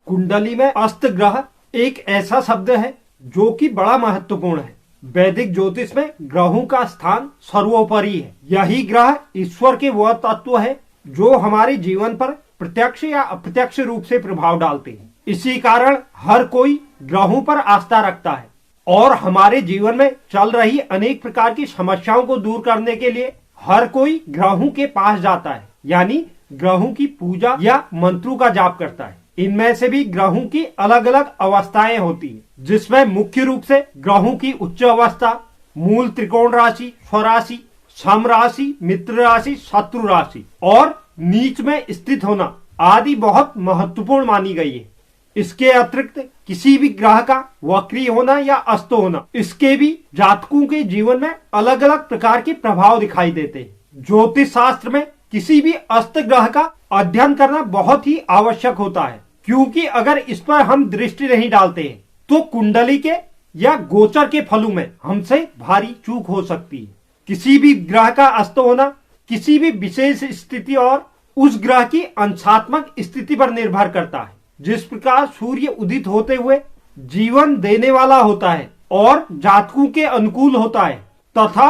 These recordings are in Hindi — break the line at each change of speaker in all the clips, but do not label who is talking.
कुंडली में अस्त ग्रह एक ऐसा शब्द है जो कि बड़ा महत्वपूर्ण है। वैदिक ज्योतिष में ग्रहों का स्थान सर्वोपरि है। यही ग्रह ईश्वर के वह तत्व है जो हमारे जीवन पर प्रत्यक्ष या अप्रत्यक्ष रूप से प्रभाव डालते हैं। इसी कारण हर कोई ग्रहों पर आस्था रखता है और हमारे जीवन में चल रही अनेक प्रकार की समस्याओं को दूर करने के लिए हर कोई ग्रहों के पास जाता है, यानी ग्रहों की पूजा या मंत्रों का जाप करता है। इनमें से भी ग्रहों की अलग अलग अवस्थाएं होती हैं, जिसमें मुख्य रूप से ग्रहों की उच्च अवस्था, मूल त्रिकोण राशि, स्वराशि, सम राशि, मित्र राशि, शत्रु राशि और नीच में स्थित होना आदि बहुत महत्वपूर्ण मानी गई है। इसके अतिरिक्त किसी भी ग्रह का वक्री होना या अस्त होना, इसके भी जातकों के जीवन में अलग अलग प्रकार के प्रभाव दिखाई देते हैं। ज्योतिष शास्त्र में किसी भी अस्त ग्रह का अध्ययन करना बहुत ही आवश्यक होता है, क्योंकि अगर इस पर हम दृष्टि नहीं डालते हैं तो कुंडली के या गोचर के फलों में हमसे भारी चूक हो सकती है। किसी भी ग्रह का अस्त होना किसी भी विशेष स्थिति और उस ग्रह की अंशात्मक स्थिति पर निर्भर करता है। जिस प्रकार सूर्य उदित होते हुए जीवन देने वाला होता है और जातकों के अनुकूल होता है, तथा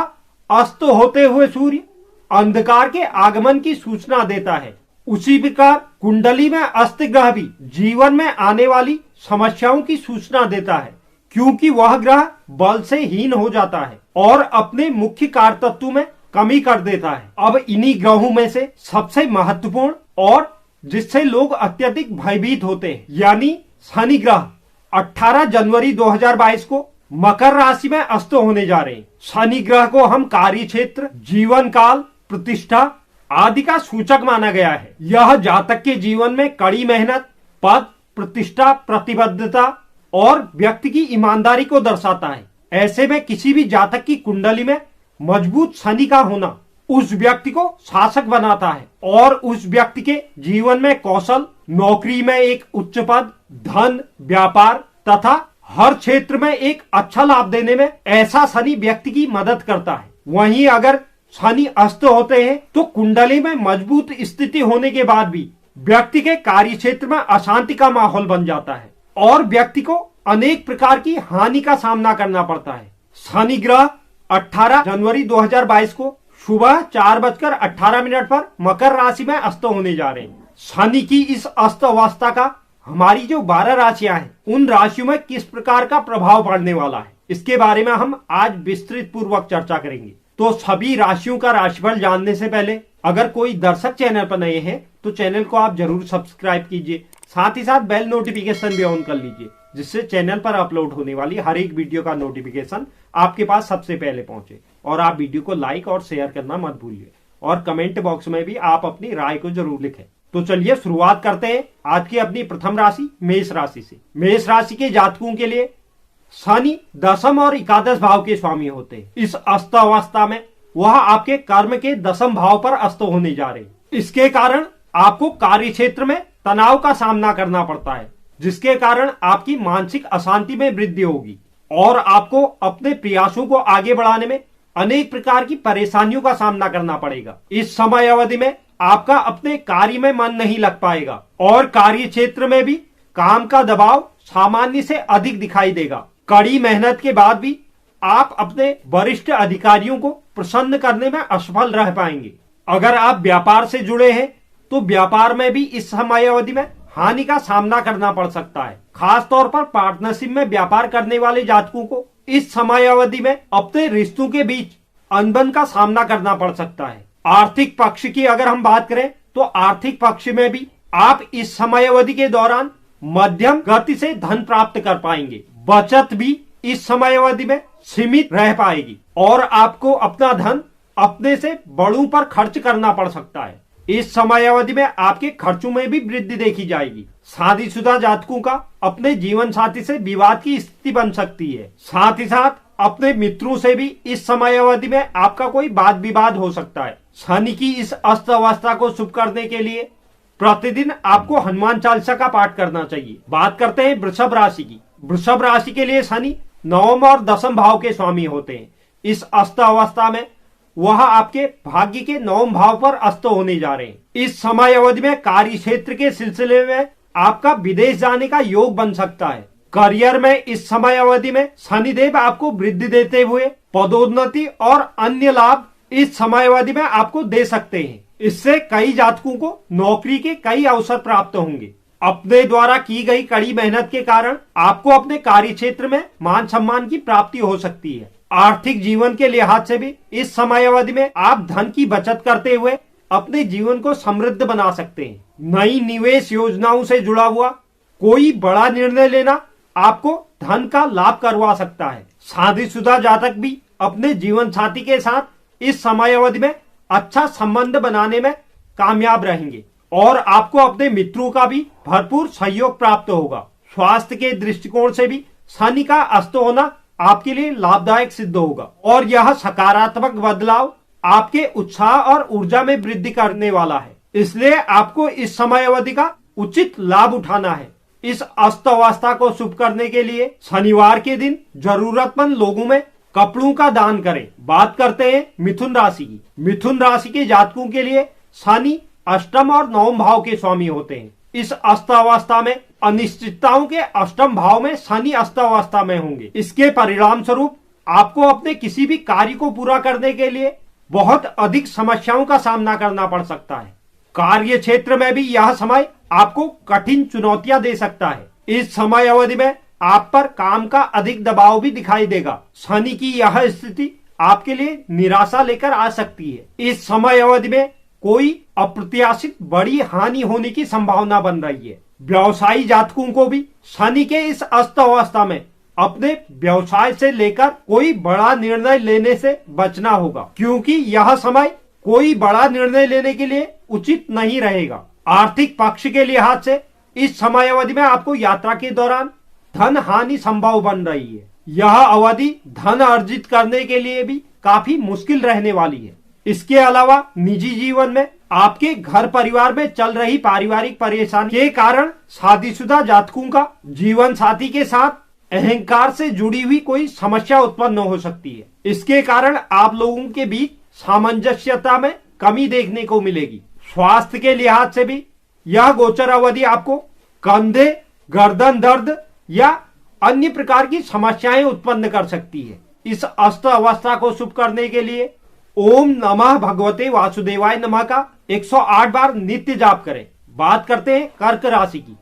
अस्त होते हुए सूर्य अंधकार के आगमन की सूचना देता है, उसी प्रकार कुंडली में अस्त ग्रह भी जीवन में आने वाली समस्याओं की सूचना देता है, क्योंकि वह ग्रह बल से हीन हो जाता है और अपने मुख्य कार्य तत्व में कमी कर देता है। अब इन्हीं ग्रहों में से सबसे महत्वपूर्ण और जिससे लोग अत्यधिक भयभीत होते हैं, यानी शनि ग्रह 18 जनवरी 2022 को मकर राशि में अस्त होने जा रहे हैं। शनि ग्रह को हम कार्य क्षेत्र, जीवन काल, प्रतिष्ठा आदि का सूचक माना गया है। यह जातक के जीवन में कड़ी मेहनत, पद, प्रतिष्ठा, प्रतिबद्धता और व्यक्ति की ईमानदारी को दर्शाता है। ऐसे में किसी भी जातक की कुंडली में मजबूत शनि का होना उस व्यक्ति को शासक बनाता है और उस व्यक्ति के जीवन में कौशल, नौकरी में एक उच्च पद, धन, व्यापार तथा हर क्षेत्र में एक अच्छा लाभ देने में ऐसा शनि व्यक्ति की मदद करता है। वहीं अगर शनि अस्त होते हैं तो कुंडली में मजबूत स्थिति होने के बाद भी व्यक्ति के कार्य क्षेत्र में अशांति का माहौल बन जाता है और व्यक्ति को अनेक प्रकार की हानि का सामना करना पड़ता है। शनि ग्रह 18 जनवरी 2022 को सुबह 4:18 पर मकर राशि में अस्त होने जा रहे हैं। शनि की इस अस्त अवस्था का हमारी जो 12 राशियां हैं उन राशियों में किस प्रकार का प्रभाव पड़ने वाला है, इसके बारे में हम आज विस्तृत पूर्वक चर्चा करेंगे। तो सभी राशियों का राशिफल जानने से पहले अगर कोई दर्शक चैनल पर नए हैं तो चैनल को आप जरूर सब्सक्राइब कीजिए, साथ ही साथ बेल नोटिफिकेशन भी ऑन कर लीजिए, जिससे चैनल पर अपलोड होने वाली हर एक वीडियो का नोटिफिकेशन आपके पास सबसे पहले पहुंचे। और आप वीडियो को लाइक और शेयर करना मत भूलिए और कमेंट बॉक्स में भी आप अपनी राय को जरूर लिखें। तो चलिए शुरुआत करते हैं आज की अपनी प्रथम राशि मेष राशि से। मेष राशि के जातकों के लिए शनि दशम और एकादश भाव के स्वामी होते हैं। इस अस्त अवस्था में वह आपके कर्म के दशम भाव पर अस्त होने जा रहे हैं। इसके कारण आपको कार्य क्षेत्र में तनाव का सामना करना पड़ता है, जिसके कारण आपकी मानसिक अशांति में वृद्धि होगी और आपको अपने प्रयासों को आगे बढ़ाने में अनेक प्रकार की परेशानियों का सामना करना पड़ेगा। इस समय अवधि में आपका अपने कार्य में मन नहीं लग पाएगा और कार्य क्षेत्र में भी काम का दबाव सामान्य से अधिक दिखाई देगा। कड़ी मेहनत के बाद भी आप अपने वरिष्ठ अधिकारियों को प्रसन्न करने में असफल रह पाएंगे। अगर आप व्यापार से जुड़े हैं तो व्यापार में भी इस समय अवधि में हानि का सामना करना पड़ सकता है। खास तौर पर पार्टनरशिप में व्यापार करने वाले जातकों को इस समय अवधि में अपने रिश्तों के बीच अनबन का सामना करना पड़ सकता है। आर्थिक पक्ष की अगर हम बात करें तो आर्थिक पक्ष में भी आप इस समय अवधि के दौरान मध्यम गति से धन प्राप्त कर पाएंगे। बचत भी इस समय अवधि में सीमित रह पाएगी और आपको अपना धन अपने से बड़ों पर खर्च करना पड़ सकता है। इस समय अवधि में आपके खर्चों में भी वृद्धि देखी जाएगी। शादीशुदा जातकों का अपने जीवन साथी से विवाद की स्थिति बन सकती है। साथ ही साथ अपने मित्रों से भी इस समय अवधि में आपका कोई वाद विवाद हो सकता है। शनि की इस अस्त अवस्था को शुभ करने के लिए प्रतिदिन आपको हनुमान चालीसा का पाठ करना चाहिए। बात करते हैं वृषभ राशि की। वृषभ राशि के लिए शनि नवम और दशम भाव के स्वामी होते हैं। इस अस्त अवस्था में वह आपके भाग्य के नवम भाव पर अस्त होने जा रहे हैं। इस समय अवधि में कार्य क्षेत्र के सिलसिले में आपका विदेश जाने का योग बन सकता है। करियर में इस समय अवधि में शनिदेव आपको वृद्धि देते हुए पदोन्नति और अन्य लाभ इस समय अवधि में आपको दे सकते हैं। इससे कई जातकों को नौकरी के कई अवसर प्राप्त होंगे। अपने द्वारा की गई कड़ी मेहनत के कारण आपको अपने कार्य क्षेत्र में मान सम्मान की प्राप्ति हो सकती है। आर्थिक जीवन के लिहाज से भी इस समय अवधि में आप धन की बचत करते हुए अपने जीवन को समृद्ध बना सकते हैं। नई निवेश योजनाओं से जुड़ा हुआ कोई बड़ा निर्णय लेना आपको धन का लाभ करवा सकता है। शादीशुदा जातक भी अपने जीवन साथी के साथ इस समय अवधि में अच्छा संबंध बनाने में कामयाब रहेंगे और आपको अपने मित्रों का भी भरपूर सहयोग प्राप्त होगा। स्वास्थ्य के दृष्टिकोण से भी शनि का अस्त होना आपके लिए लाभदायक सिद्ध होगा और यह सकारात्मक बदलाव आपके उत्साह और ऊर्जा में वृद्धि करने वाला है। इसलिए आपको इस समय अवधि का उचित लाभ उठाना है। इस अस्त अवस्था को शुभ करने के लिए शनिवार के दिन जरूरतमंद लोगों में कपड़ों का दान करें। बात करते हैं मिथुन राशि की। मिथुन राशि के जातकों के लिए शनि अष्टम और नवम भाव के स्वामी होते हैं। इस अस्त अवस्था में अनिश्चितताओं के अष्टम भाव में शनि अस्त अवस्था में होंगे। इसके परिणाम स्वरूप आपको अपने किसी भी कार्य को पूरा करने के लिए बहुत अधिक समस्याओं का सामना करना पड़ सकता है। कार्य क्षेत्र में भी यह समय आपको कठिन चुनौतियां दे सकता है। इस समय अवधि में आप पर काम का अधिक दबाव भी दिखाई देगा। शनि की यह स्थिति आपके लिए निराशा लेकर आ सकती है। इस समय अवधि में कोई अप्रत्याशित बड़ी हानि होने की संभावना बन रही है। व्यवसायी जातकों को भी शनि के इस अस्त अवस्था में अपने व्यवसाय से लेकर कोई बड़ा निर्णय लेने से बचना होगा, क्योंकि यह समय कोई बड़ा निर्णय लेने के लिए उचित नहीं रहेगा। आर्थिक पक्ष के लिहाज से इस समय अवधि में आपको यात्रा के दौरान धन हानि संभव बन रही है। यह अवधि धन अर्जित करने के लिए भी काफी मुश्किल रहने वाली है। इसके अलावा निजी जीवन में आपके घर परिवार में चल रही पारिवारिक परेशानी के कारण शादीशुदा जातकों का जीवन साथी के साथ अहंकार से जुड़ी हुई कोई समस्या उत्पन्न हो सकती है। इसके कारण आप लोगों के बीच सामंजस्यता में कमी देखने को मिलेगी। स्वास्थ्य के लिहाज से भी यह गोचर अवधि आपको कंधे, गर्दन दर्द या अन्य प्रकार की समस्याएं उत्पन्न कर सकती है। इस अस्त अवस्था को शुभ करने के लिए ओम नमः भगवते वासुदेवाय नमः का 108 बार नित्य जाप करें। बात करते हैं कर्क राशि की।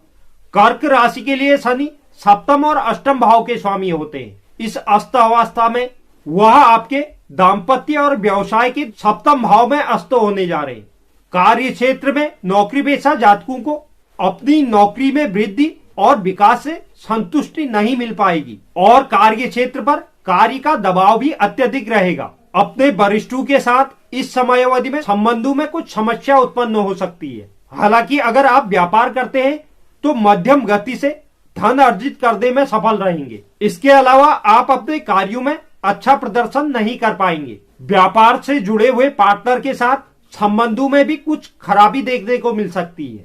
कर्क राशि के लिए शनि सप्तम और अष्टम भाव के स्वामी होते हैं। इस अस्त अवस्था में वह आपके दाम्पत्य और व्यवसाय के सप्तम भाव में अस्त होने जा रहे हैं। कार्य क्षेत्र में नौकरी पेशा जातकों को अपनी नौकरी में वृद्धि और विकास से संतुष्टि नहीं मिल पाएगी और कार्य क्षेत्र पर कार्य का दबाव भी अत्यधिक रहेगा। अपने वरिष्ठों के साथ इस समय अवधि में संबंधों में कुछ समस्या उत्पन्न हो सकती है। हालांकि अगर आप व्यापार करते हैं तो मध्यम गति से धन अर्जित करने में सफल रहेंगे। इसके अलावा आप अपने कार्यों में अच्छा प्रदर्शन नहीं कर पाएंगे। व्यापार से जुड़े हुए पार्टनर के साथ संबंधों में भी कुछ खराबी देखने को मिल सकती है।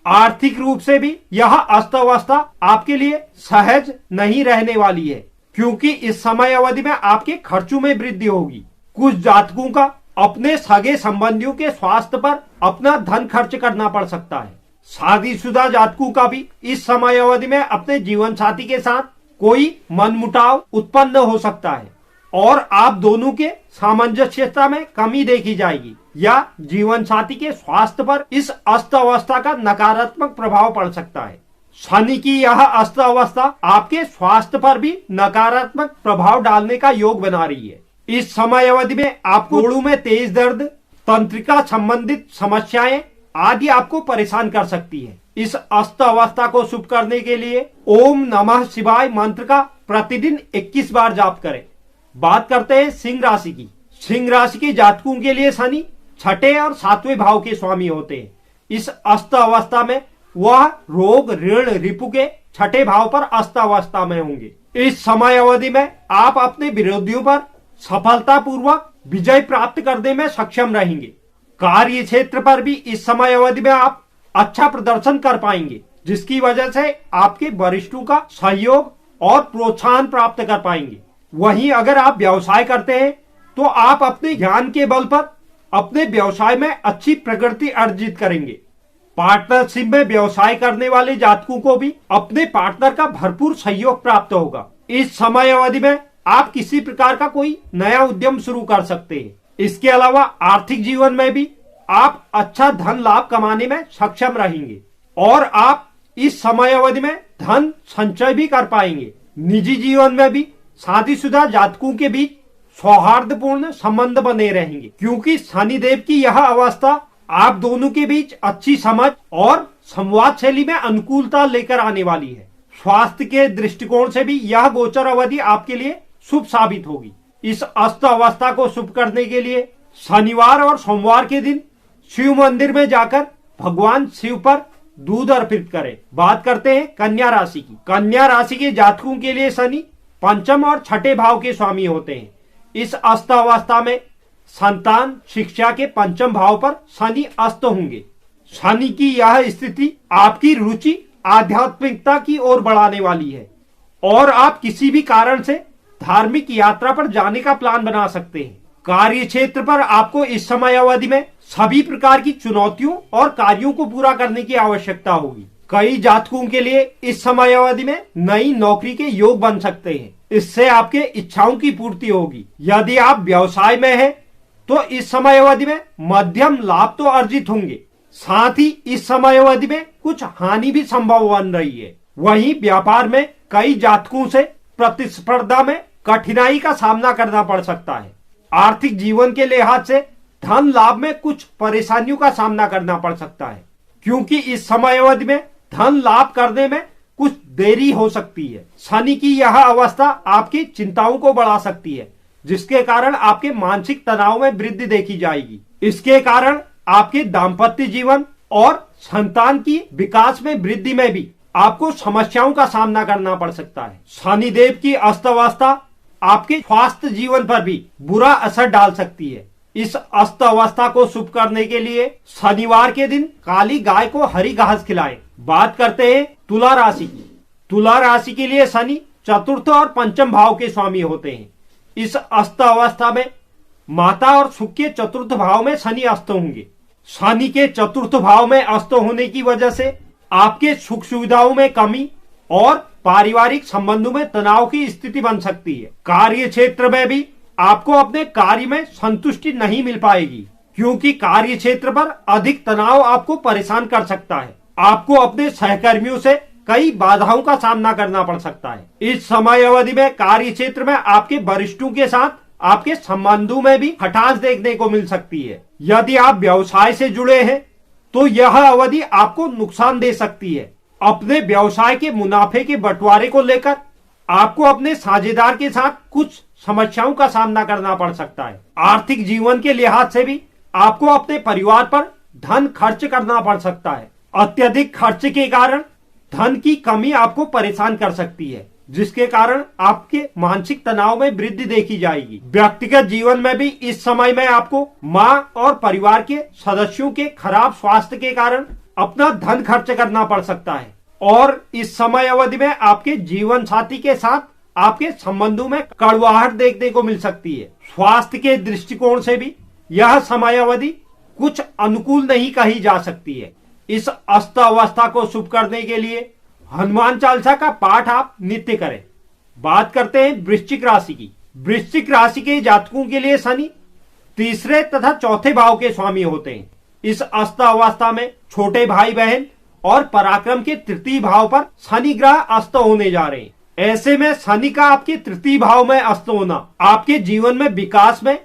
आर्थिक रूप से भी यह अस्त अवस्था आपके लिए सहज नहीं रहने वाली है, क्योंकि इस समय अवधि में आपके खर्चों में वृद्धि होगी। कुछ जातकों का अपने सगे संबंधियों के स्वास्थ्य पर अपना धन खर्च करना पड़ सकता है। शादीशुदा जातकों का भी इस समय अवधि में अपने जीवन साथी के साथ कोई मनमुटाव उत्पन्न हो सकता है और आप दोनों के सामंजस्यता में कमी देखी जाएगी या जीवन साथी के स्वास्थ्य पर इस अस्त अवस्था का नकारात्मक प्रभाव पड़ सकता है। शनि की यह अस्त अवस्था आपके स्वास्थ्य पर भी नकारात्मक प्रभाव डालने का योग बना रही है। इस समय अवधि में आपको जोड़ों में तेज दर्द, तंत्रिका संबंधित समस्याएं आदि आपको परेशान कर सकती है। इस अस्त अवस्था को शुभ करने के लिए ओम नमः शिवाय मंत्र का प्रतिदिन 21 बार जाप करें। बात करते हैं सिंह राशि की। सिंह राशि के जातकों के लिए शनि छठे और सातवें भाव के स्वामी होते हैं। इस अस्त अवस्था में वह रोग, ऋण, रिपु के छठे भाव पर अस्त अवस्था में होंगे। इस समय अवधि में आप अपने विरोधियों पर सफलतापूर्वक विजय प्राप्त करने में सक्षम रहेंगे। कार्य क्षेत्र पर भी इस समय अवधि में आप अच्छा प्रदर्शन कर पाएंगे, जिसकी वजह से आपके वरिष्ठों का सहयोग और प्रोत्साहन प्राप्त कर पाएंगे। वहीं अगर आप व्यवसाय करते हैं तो आप अपने ज्ञान के बल पर अपने व्यवसाय में अच्छी प्रगति अर्जित करेंगे। पार्टनरशिप में व्यवसाय करने वाले जातकों को भी अपने पार्टनर का भरपूर सहयोग प्राप्त होगा। इस समय अवधि में आप किसी प्रकार का कोई नया उद्यम शुरू कर सकते हैं। इसके अलावा आर्थिक जीवन में भी आप अच्छा धन लाभ कमाने में सक्षम रहेंगे और आप इस समय अवधि में धन संचय भी कर पाएंगे। निजी जीवन में भी शादीशुदा जातकों के बीच सौहार्दपूर्ण संबंध बने रहेंगे, क्योंकि शनिदेव की यह अवस्था आप दोनों के बीच अच्छी समझ और संवाद शैली में अनुकूलता लेकर आने वाली है। स्वास्थ्य के दृष्टिकोण से भी यह गोचर अवधि आपके लिए शुभ साबित होगी। इस अस्त अवस्था को शुभ करने के लिए शनिवार और सोमवार के दिन शिव मंदिर में जाकर भगवान शिव पर दूध अर्पित करें। बात करते हैं कन्या राशि की। कन्या राशि के जातकों के लिए शनि पंचम और छठे भाव के स्वामी होते हैं। इस अस्त अवस्था में संतान शिक्षा के पंचम भाव पर शनि अस्त होंगे। शनि की यह स्थिति आपकी रुचि आध्यात्मिकता की ओर बढ़ाने वाली है और आप किसी भी कारण से धार्मिक यात्रा पर जाने का प्लान बना सकते हैं। कार्य क्षेत्र पर आपको इस समय अवधि में सभी प्रकार की चुनौतियों और कार्यों को पूरा करने की आवश्यकता होगी। कई जातकों के लिए इस समय अवधि में नई नौकरी के योग बन सकते हैं। इससे आपके इच्छाओं की पूर्ति होगी। यदि आप व्यवसाय में हैं, तो इस समय अवधि में मध्यम लाभ तो अर्जित होंगे, साथ ही इस समय अवधि में कुछ हानि भी संभव बन रही है। वहीं व्यापार में कई जातकों से प्रतिस्पर्धा में कठिनाई का सामना करना पड़ सकता है। आर्थिक जीवन के लिहाज से धन लाभ में कुछ परेशानियों का सामना करना पड़ सकता है, क्योंकि इस समय अवधि में धन लाभ करने में कुछ देरी हो सकती है। शनि की यह अवस्था आपकी चिंताओं को बढ़ा सकती है, जिसके कारण आपके मानसिक तनाव में वृद्धि देखी जाएगी। इसके कारण आपके दाम्पत्य जीवन और संतान की विकास में वृद्धि में भी आपको समस्याओं का सामना करना पड़ सकता है। शनिदेव की अस्त अवस्था आपके स्वास्थ्य जीवन पर भी बुरा असर डाल सकती है। इस अस्त अवस्था को शुभ करने के लिए शनिवार के दिन काली गाय को हरी घास खिलाएं। बात करते हैं तुला राशि की। तुला राशि के लिए शनि चतुर्थ और पंचम भाव के स्वामी होते हैं। इस अस्त अवस्था में माता और सुख के चतुर्थ भाव में शनि अस्त होंगे। शनि के चतुर्थ भाव में अस्त होने की वजह से आपके सुख सुविधाओं में कमी और पारिवारिक संबंधों में तनाव की स्थिति बन सकती है। कार्य क्षेत्र में भी आपको अपने कार्य में संतुष्टि नहीं मिल पाएगी, क्योंकि कार्य क्षेत्र पर अधिक तनाव आपको परेशान कर सकता है। आपको अपने सहकर्मियों से कई बाधाओं का सामना करना पड़ सकता है। इस समय अवधि में कार्य क्षेत्र में आपके वरिष्ठों के साथ आपके संबंधों में भी खटास देखने को मिल सकती है। यदि आप व्यवसाय से जुड़े हैं, तो यह अवधि आपको नुकसान दे सकती है। अपने व्यवसाय के मुनाफे के बंटवारे को लेकर आपको अपने साझेदार के साथ कुछ समस्याओं का सामना करना पड़ सकता है। आर्थिक जीवन के लिहाज से भी आपको अपने परिवार पर धन खर्च करना पड़ सकता है। अत्यधिक खर्च के कारण धन की कमी आपको परेशान कर सकती है, जिसके कारण आपके मानसिक तनाव में वृद्धि देखी जाएगी। व्यक्तिगत जीवन में भी इस समय में आपको मां और परिवार के सदस्यों के खराब स्वास्थ्य के कारण अपना धन खर्च करना पड़ सकता है और इस समय अवधि में आपके जीवन साथी के साथ आपके संबंधों में कड़वाहट देखने को मिल सकती है। स्वास्थ्य के दृष्टिकोण से भी यह समय अवधि कुछ अनुकूल नहीं कही जा सकती है। इस अस्त अवस्था को शुभ करने के लिए हनुमान चालीसा का पाठ आप नित्य करें। बात करते हैं वृश्चिक राशि की। वृश्चिक राशि के जातकों के लिए शनि तीसरे तथा चौथे भाव के स्वामी होते हैं। इस अस्त अवस्था में छोटे भाई बहन और पराक्रम के तृतीय भाव पर शनि ग्रह अस्त होने जा रहे हैं। ऐसे में शनि का आपके तृतीय भाव में अस्त होना आपके जीवन में विकास में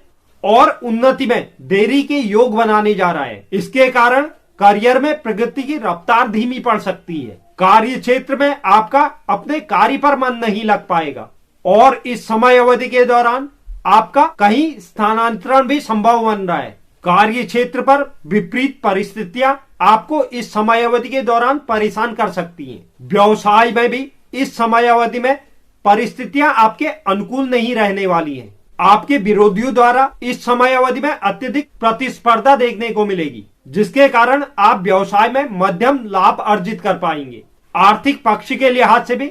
और उन्नति में देरी के योग बनाने जा रहा है। इसके कारण करियर में प्रगति की रफ्तार धीमी पड़ सकती है। कार्य क्षेत्र में आपका अपने कार्य पर मन नहीं लग पाएगा और इस समय अवधि के दौरान आपका कहीं स्थानांतरण भी संभव बन रहा है। कार्य क्षेत्र पर विपरीत परिस्थितियां आपको इस समय अवधि के दौरान परेशान कर सकती हैं। व्यवसाय में भी इस समय अवधि में परिस्थितियां आपके अनुकूल नहीं रहने वाली हैं। आपके विरोधियों द्वारा इस समय अवधि में अत्यधिक प्रतिस्पर्धा देखने को मिलेगी, जिसके कारण आप व्यवसाय में मध्यम लाभ अर्जित कर पाएंगे। आर्थिक पक्ष के लिहाज से भी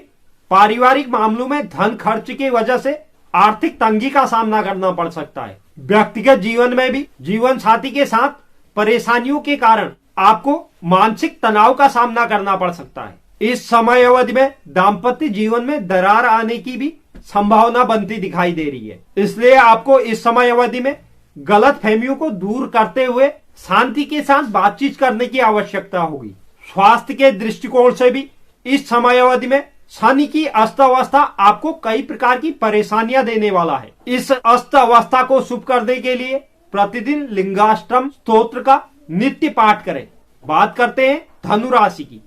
पारिवारिक मामलों में धन खर्च की वजह से आर्थिक तंगी का सामना करना पड़ सकता है। व्यक्तिगत जीवन में भी जीवन साथी के साथ परेशानियों के कारण आपको मानसिक तनाव का सामना करना पड़ सकता है। इस समय अवधि में दाम्पत्य जीवन में दरार आने की भी संभावना बनती दिखाई दे रही है। इसलिए आपको इस समय अवधि में गलत फहमियों को दूर करते हुए शांति के साथ बातचीत करने की आवश्यकता होगी। स्वास्थ्य के दृष्टिकोण से भी इस समय अवधि में शनि की अस्त अवस्था आपको कई प्रकार की परेशानियां देने वाला है। इस अस्त अवस्था को शुभ करने के लिए प्रतिदिन लिंगाष्टम स्तोत्र का नित्य पाठ करें। बात करते हैं धनु राशि की।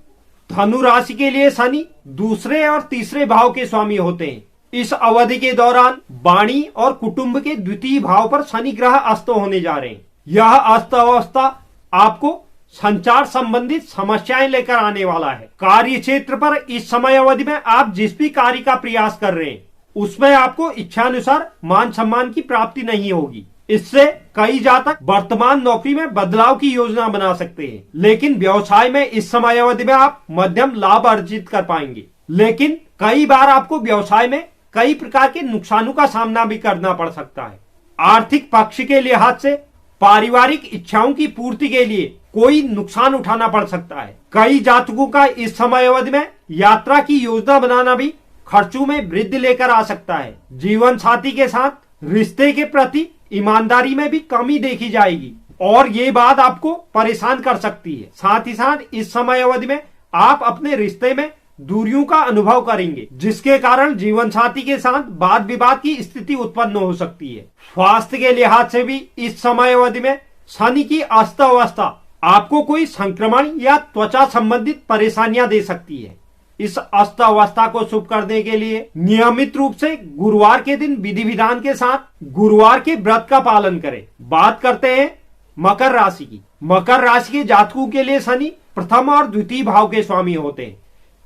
धनु राशि के लिए शनि दूसरे और तीसरे भाव के स्वामी होते हैं। इस अवधि के दौरान वाणी और कुटुंब के द्वितीय भाव पर शनि ग्रह अस्त होने जा रहे हैं। यह अस्त अवस्था आपको संचार संबंधित समस्याएं लेकर आने वाला है। कार्य क्षेत्र पर इस समय अवधि में आप जिस भी कार्य का प्रयास कर रहे हैं उसमें आपको इच्छानुसार मान सम्मान की प्राप्ति नहीं होगी। इससे कई जातक वर्तमान नौकरी में बदलाव की योजना बना सकते हैं, लेकिन व्यवसाय में इस समय अवधि में आप मध्यम लाभ अर्जित कर पाएंगे। लेकिन कई बार आपको व्यवसाय में कई प्रकार के नुकसानों का सामना भी करना पड़ सकता है। आर्थिक पक्ष के लिहाज से पारिवारिक इच्छाओं की पूर्ति के लिए कोई नुकसान उठाना पड़ सकता है। कई जातकों का इस समय अवधि में यात्रा की योजना बनाना भी खर्चों में वृद्धि लेकर आ सकता है। जीवन साथी के साथ रिश्ते के प्रति ईमानदारी में भी कमी देखी जाएगी और ये बात आपको परेशान कर सकती है। साथ ही साथ इस समय अवधि में आप अपने रिश्ते में दूरियों का अनुभव करेंगे, जिसके कारण जीवन साथी के साथ वाद विवाद की स्थिति उत्पन्न हो सकती है। स्वास्थ्य के लिहाज से भी इस समय अवधि में शनि की अस्त अवस्था आपको कोई संक्रमण या त्वचा संबंधित परेशानियां दे सकती है। इस अस्त अवस्था को शुभ करने के लिए नियमित रूप से गुरुवार के दिन विधि विधान के साथ गुरुवार के व्रत का पालन करें। बात करते हैं मकर राशि की। मकर राशि के जातकों के लिए शनि प्रथम और द्वितीय भाव के स्वामी होते हैं।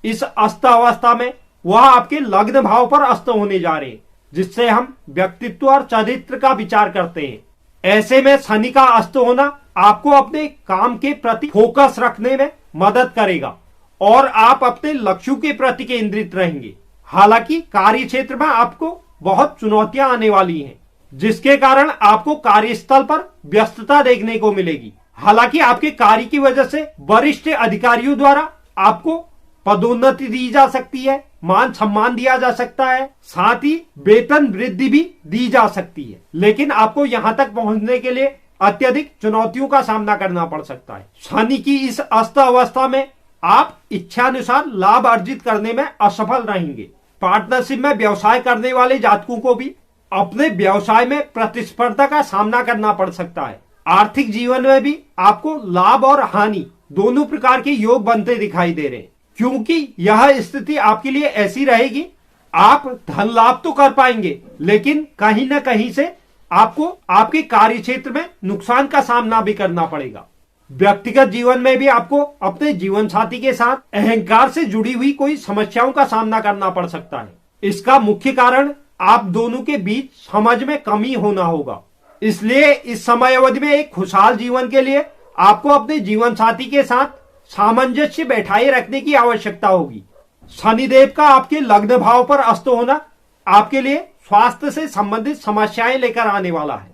इस अस्त अवस्था में वह आपके लग्न भाव पर अस्त होने जा रहे हैं, जिससे हम व्यक्तित्व और चरित्र का विचार करते हैं। ऐसे में शनि का अस्त होना आपको अपने काम के प्रति फोकस रखने में मदद करेगा और आप अपने लक्ष्यों के प्रति केंद्रित रहेंगे। हालांकि कार्य क्षेत्र में आपको बहुत चुनौतियां आने वाली हैं, जिसके कारण आपको कार्यस्थल पर व्यस्तता देखने को मिलेगी। हालांकि आपके कार्य की वजह से वरिष्ठ अधिकारियों द्वारा आपको पदोन्नति दी जा सकती है, मान सम्मान दिया जा सकता है, साथ ही वेतन वृद्धि भी दी जा सकती है। लेकिन आपको यहां तक पहुंचने के लिए अत्यधिक चुनौतियों का सामना करना पड़ सकता है। शनि की इस अस्त अवस्था में आप इच्छानुसार लाभ अर्जित करने में असफल रहेंगे। पार्टनरशिप में व्यवसाय करने वाले जातकों को भी अपने व्यवसाय में प्रतिस्पर्धा का सामना करना पड़ सकता है। आर्थिक जीवन में भी आपको लाभ और हानि दोनों प्रकार के योग बनते दिखाई दे रहे हैं, क्योंकि यह स्थिति आपके लिए ऐसी रहेगी, आप धन लाभ तो कर पाएंगे, लेकिन कहीं ना कहीं से आपको आपके कार्य क्षेत्र में नुकसान का सामना भी करना पड़ेगा। व्यक्तिगत जीवन में भी आपको अपने जीवन साथी के साथ अहंकार से जुड़ी हुई कोई समस्याओं का सामना करना पड़ सकता है। इसका मुख्य कारण आप दोनों के बीच समझ में कमी होना होगा। इसलिए इस समय अवधि में एक खुशहाल जीवन के लिए आपको अपने जीवन साथी के साथ सामंजस्य बैठाए रखने की आवश्यकता होगी। शनिदेव का आपके लग्न भाव पर अस्त होना आपके लिए स्वास्थ्य से संबंधित समस्याएं लेकर आने वाला है।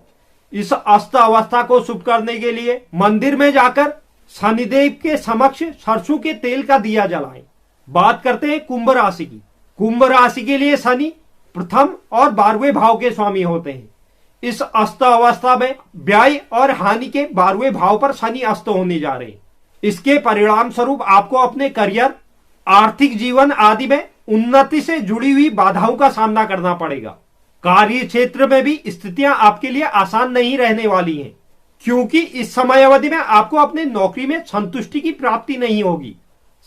इस अस्त अवस्था को शुभ करने के लिए मंदिर में जाकर शनिदेव के समक्ष सरसों के तेल का दिया जलाएं। बात करते हैं कुंभ राशि की। कुंभ राशि के लिए शनि प्रथम और 12वें भाव के स्वामी होते हैं। इस अस्त अवस्था में व्यय और हानि के 12वें भाव पर शनि अस्त होने जा रहे हैं। इसके परिणाम स्वरूप आपको अपने करियर, आर्थिक जीवन आदि में उन्नति से जुड़ी हुई बाधाओं का सामना करना पड़ेगा। कार्य क्षेत्र में भी स्थितियां आपके लिए आसान नहीं रहने वाली हैं, क्योंकि इस समय अवधि में आपको अपने नौकरी में संतुष्टि की प्राप्ति नहीं होगी।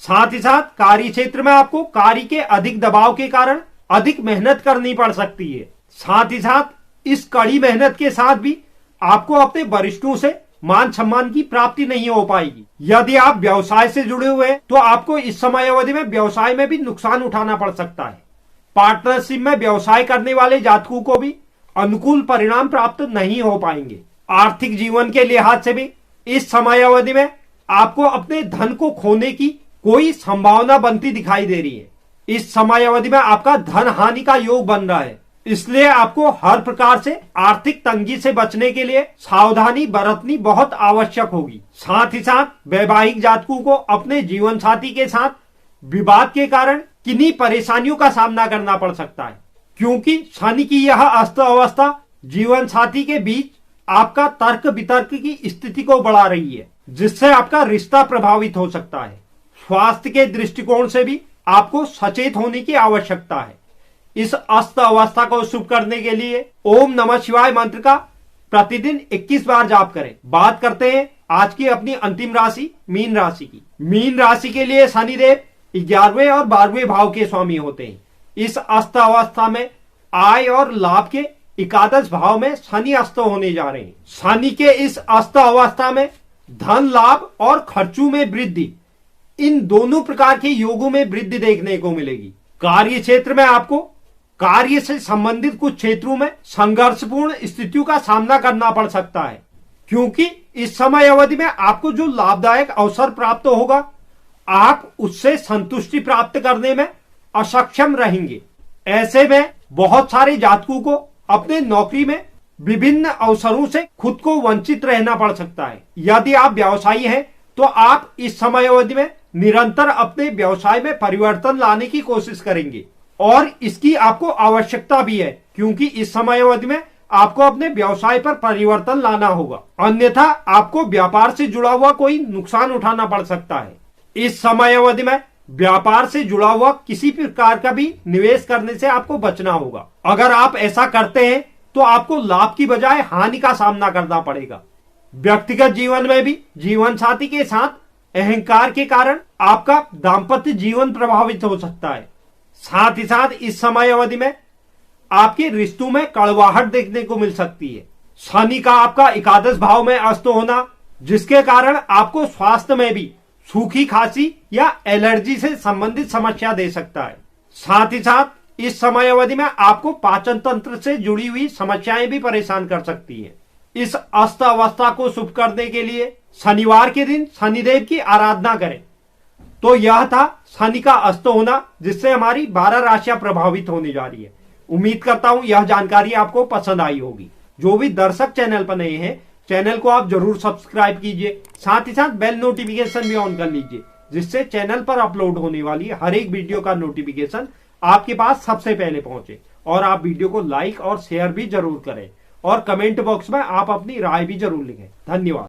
साथ ही साथ कार्य क्षेत्र में आपको कार्य के अधिक दबाव के कारण अधिक मेहनत करनी पड़ सकती है। साथ ही साथ इस कड़ी मेहनत के साथ भी आपको अपने वरिष्ठों से मान सम्मान की प्राप्ति नहीं हो पाएगी। यदि आप व्यवसाय से जुड़े हुए हैं तो आपको इस समय अवधि में व्यवसाय में भी नुकसान उठाना पड़ सकता है। पार्टनरशिप में व्यवसाय करने वाले जातकों को भी अनुकूल परिणाम प्राप्त नहीं हो पाएंगे। आर्थिक जीवन के लिहाज से भी इस समय अवधि में आपको अपने धन को खोने की कोई संभावना बनती दिखाई दे रही है। इस समय अवधि में आपका धन हानि का योग बन रहा है। इसलिए आपको हर प्रकार से आर्थिक तंगी से बचने के लिए सावधानी बरतनी बहुत आवश्यक होगी। साथ ही साथ वैवाहिक जातकों को अपने जीवन साथी के साथ विवाद के कारण किन्हीं परेशानियों का सामना करना पड़ सकता है, क्योंकि शनि की यह अस्त अवस्था जीवन साथी के बीच आपका तर्क वितर्क की स्थिति को बढ़ा रही है, जिससे आपका रिश्ता प्रभावित हो सकता है। स्वास्थ्य के दृष्टिकोण से भी आपको सचेत होने की आवश्यकता है। इस अस्त अवस्था को शुभ करने के लिए ओम नमः शिवाय मंत्र का प्रतिदिन 21 बार जाप करें। बात करते हैं आज की अपनी अंतिम राशि मीन राशि की। मीन राशि के लिए शनिदेव 11वें और 12वें भाव के स्वामी होते हैं। इस अस्त अवस्था में आय और लाभ के एकादश भाव में शनि अस्त होने जा रहे हैं। शनि के इस अस्त अवस्था में धन लाभ और खर्चों में वृद्धि, इन दोनों प्रकार के योगों में वृद्धि देखने को मिलेगी। कार्य क्षेत्र में आपको कार्य से संबंधित कुछ क्षेत्रों में संघर्षपूर्ण स्थितियों का सामना करना पड़ सकता है, क्योंकि इस समय अवधि में आपको जो लाभदायक अवसर प्राप्त होगा आप उससे संतुष्टि प्राप्त करने में असक्षम रहेंगे। ऐसे में बहुत सारे जातकों को अपने नौकरी में विभिन्न अवसरों से खुद को वंचित रहना पड़ सकता है। यदि आप व्यवसायी हैं तो आप इस समय अवधि में निरंतर अपने व्यवसाय में परिवर्तन लाने की कोशिश करेंगे और इसकी आपको आवश्यकता भी है, क्योंकि इस समय अवधि में आपको अपने व्यवसाय पर परिवर्तन लाना होगा, अन्यथा आपको व्यापार से जुड़ा हुआ कोई नुकसान उठाना पड़ सकता है। इस समय अवधि में व्यापार से जुड़ा हुआ किसी प्रकार का भी निवेश करने से आपको बचना होगा। अगर आप ऐसा करते हैं तो आपको लाभ की बजाय हानि का सामना करना पड़ेगा। व्यक्तिगत जीवन में भी जीवन साथी के साथ अहंकार के कारण आपका दाम्पत्य जीवन प्रभावित हो सकता है। साथ ही साथ इस समय अवधि में आपके रिश्तों में कड़वाहट देखने को मिल सकती है। शनि का आपका एकादश भाव में अस्त होना, जिसके कारण आपको स्वास्थ्य में भी सूखी खांसी या एलर्जी से संबंधित समस्या दे सकता है। साथ ही साथ इस समय अवधि में आपको पाचन तंत्र से जुड़ी हुई समस्याएं भी परेशान कर सकती हैं। इस अस्त अवस्था को शुभ करने के लिए शनिवार के दिन शनिदेव की आराधना करें। तो यह था शनि का अस्त होना, जिससे हमारी 12 राशियां प्रभावित होने जा रही है। उम्मीद करता हूं यह जानकारी आपको पसंद आई होगी। जो भी दर्शक चैनल पर नए हैं, चैनल को आप जरूर सब्सक्राइब कीजिए, साथ ही साथ बेल नोटिफिकेशन भी ऑन कर लीजिए, जिससे चैनल पर अपलोड होने वाली हर एक वीडियो का नोटिफिकेशन आपके पास सबसे पहले पहुंचे। और आप वीडियो को लाइक और शेयर भी जरूर करें और कमेंट बॉक्स में आप अपनी राय भी जरूर लिखें। धन्यवाद।